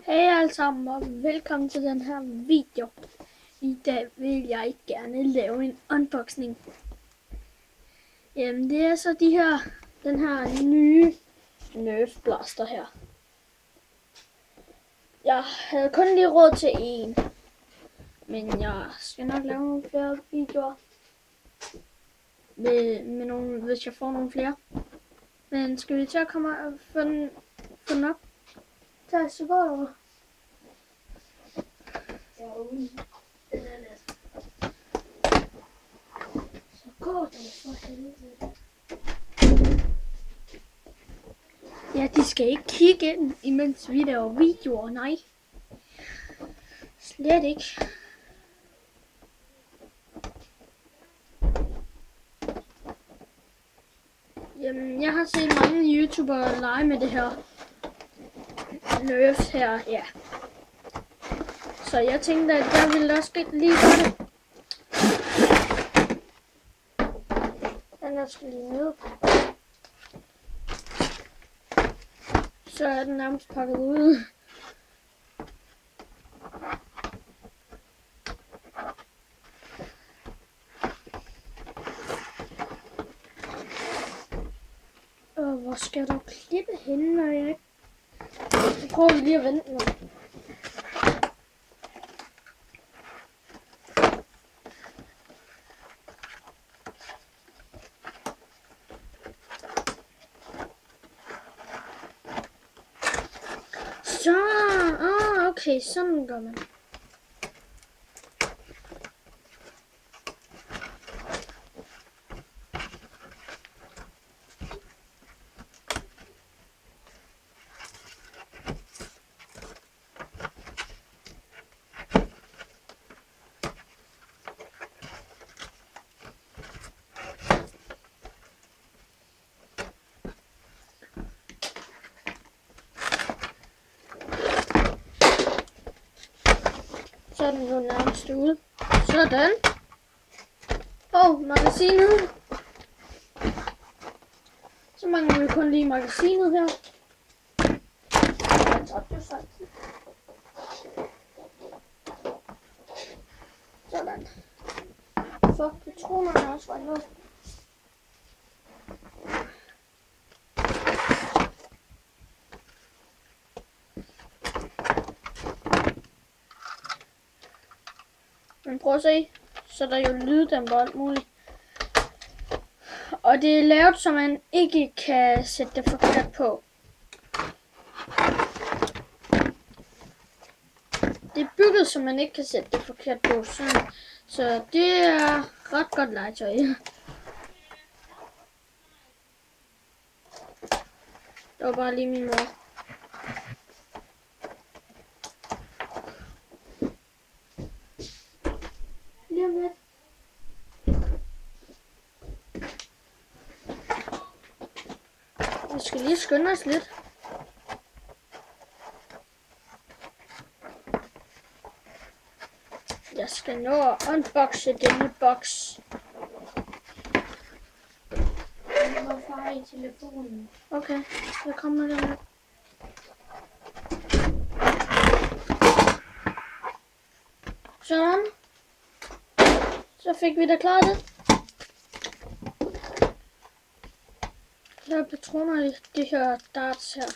Hej alle sammen og velkommen til den her video. I dag vil jeg gerne lave en unboxing. Jamen det er så den her nye Nerf Blaster her. Jeg havde kun lige råd til en, men jeg skal nok lave nogle flere videoer med nogle, hvis jeg får nogle flere. Men skal vi til at komme og få den op? Tak, så går det. Så går det for helvede. Ja, de skal ikke kigge ind, imens vi laver videoer, nej. Slet ikke. Jamen, jeg har set mange YouTubere lege med det her Nerf her, ja. Så jeg tænkte, at jeg ville også lige gøre det. Den er skal lige ned. Så er den nærmest pakket ud. Og hvor skal du klippe henne, når jeg ikke... Så prøver vi lige at vente nu. Så, okay, sådan gør man. Så er den jo nærmest ude. Sådan. Magasinet. Så mangler vi kun lige magasinet her. Jeg tabte jo faktisk. Sådan. For patronerne også var noget. Men prøv at se, så der er jo lyddæmper og alt muligt. Og det er lavet, så man ikke kan sætte det forkert på. Det er bygget, så man ikke kan sætte det forkert på. Så det er ret godt legetøj. Det var bare lige min mor. Lige om lidt. Vi skal lige skynde os lidt. Jeg skal nå at unboxe denne boks. Jeg var far i telefonen. Okay, jeg kommer lige med. Sådan. Så fik vi da klaret det. Der er patroner i de her darts her.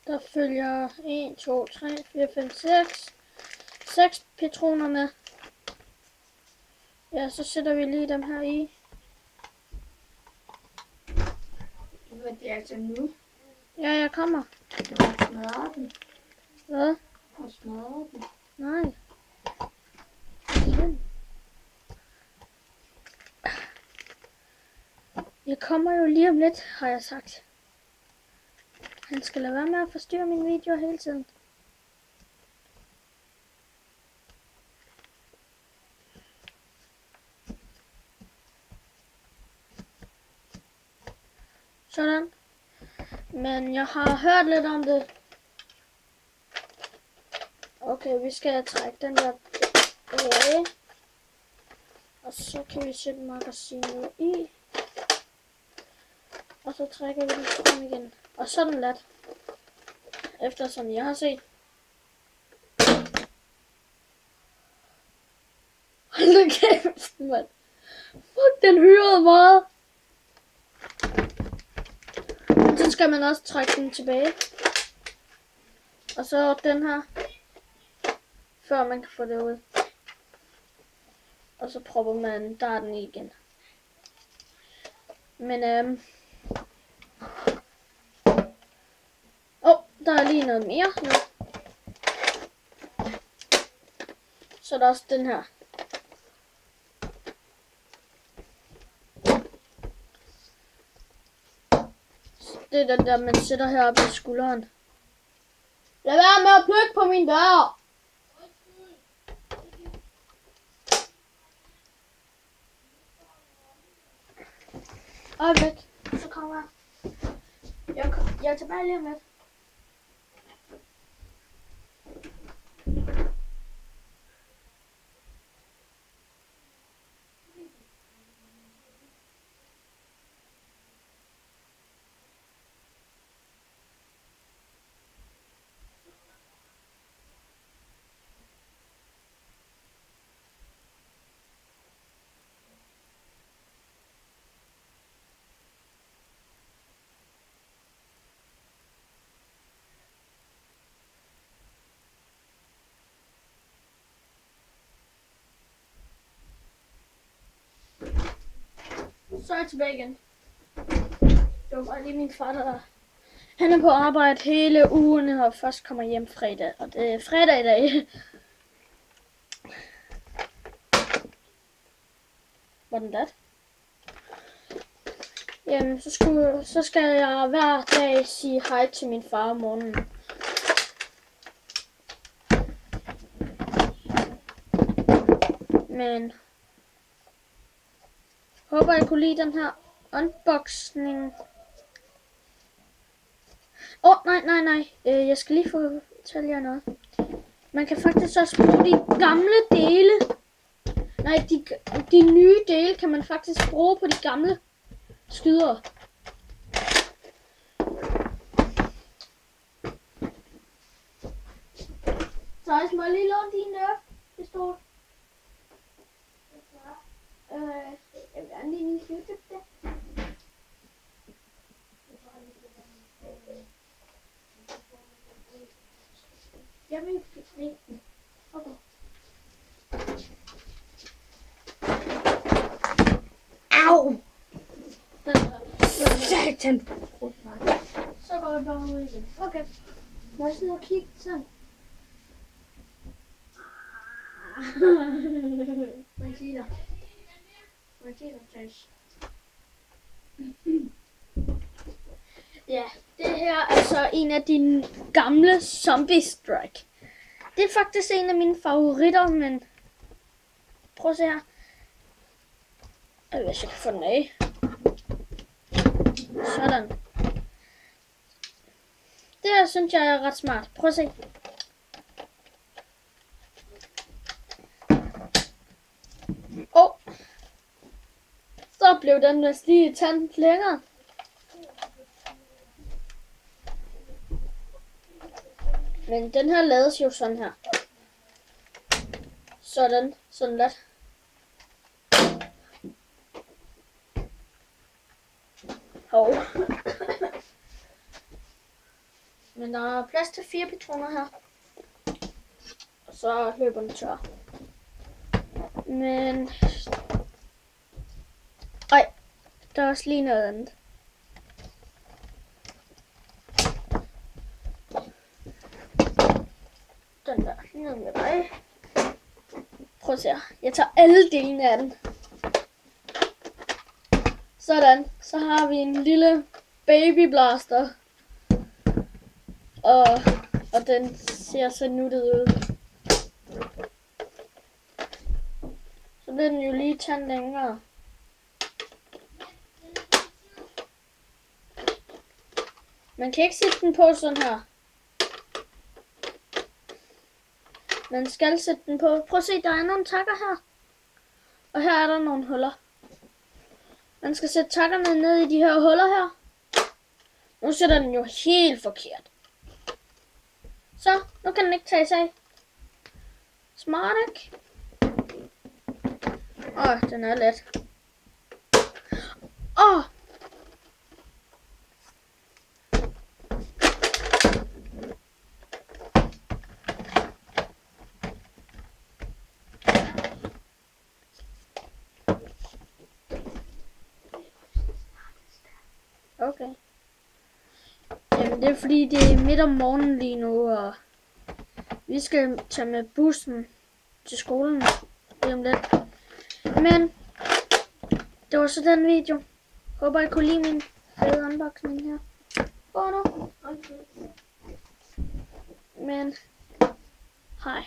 Der følger 1, 2, 3, 4, 5, 6 patroner med. Ja, så sætter vi lige dem her i. Det er altså nu. Ja, jeg kommer. Du har smadret den. Hvad? Du har smadret den. Nej. Jeg kommer jo lige om lidt, har jeg sagt. Han skal lade være med at forstyrre mine videoer hele tiden. Sådan. Men jeg har hørt lidt om det. Okay, vi skal trække den der af. Og så kan vi sætte magasinet i. Og så trækker vi den frem igen. Og sådan let. Efter som jeg har set. Hold da kæft, mand. Fuck, den hyrede meget. Så skal man også trække den tilbage. Og så den her. Før man kan få det ud. Og så propper man darten i igen. Men der er lige noget mere nu. Så er der også den her. Det er den der, man sætter heroppe i skulderen. Lad være med at plukke på min dør! Øjeblik, så kommer jeg. Jeg er tilbage lige om lidt. Så er jeg tilbage igen. Det var bare lige min far, der... Han er på arbejde hele ugen, og først kommer hjem fredag. Og det er fredag i dag. Hvordan det? Jamen, så skal jeg hver dag sige hej til min far om morgenen. Men... håber jeg kunne lide den her unboxing. Nej. Jeg skal lige fortælle jer noget. Man kan faktisk også bruge de gamle dele. Nej, de nye dele kan man faktisk bruge på de gamle skydere. Så jeg må lige låne din pistol. Jeg vil gerne lige YouTube det. Jeg vil ikke. Okay. Au! Satan! Så går jeg bare ud igen. Okay. Må jeg sidde og kigge sådan? Hvad siger du? Ja, det her er så en af de gamle Zombie Strike. Det er faktisk en af mine favoritter, men prøv at se her. Hvis jeg kan få den af. Sådan. Det her synes jeg er ret smart. Prøv at se. Så blev den vist lige tændt længere. Men den her lades jo sådan her. Sådan let. Hov. Men der er plads til 4 patroner her. Og så løber den tør. Men... ej, der er også lige noget andet. Den der, ned med dig. Prøv at se her. Jeg tager alle delene af den. Sådan, så har vi en lille baby blaster. Og den ser så nuttet ud. Så bliver den jo lige tændt længere. Man kan ikke sætte den på sådan her. Man skal sætte den på. Prøv at se, der er nogle takker her. Og her er der nogle huller. Man skal sætte takkerne ned i de her huller her. Nu sætter den jo helt forkert. Så, nu kan den ikke tages af. Smart, ikke? Den er let. Okay. Jamen, det er fordi, det er midt om morgenen lige nu, og vi skal tage med bussen til skolen lige om lidt. Men det var så den video. Håber, I kunne lide min fede unboxing her. Okay. Men hej.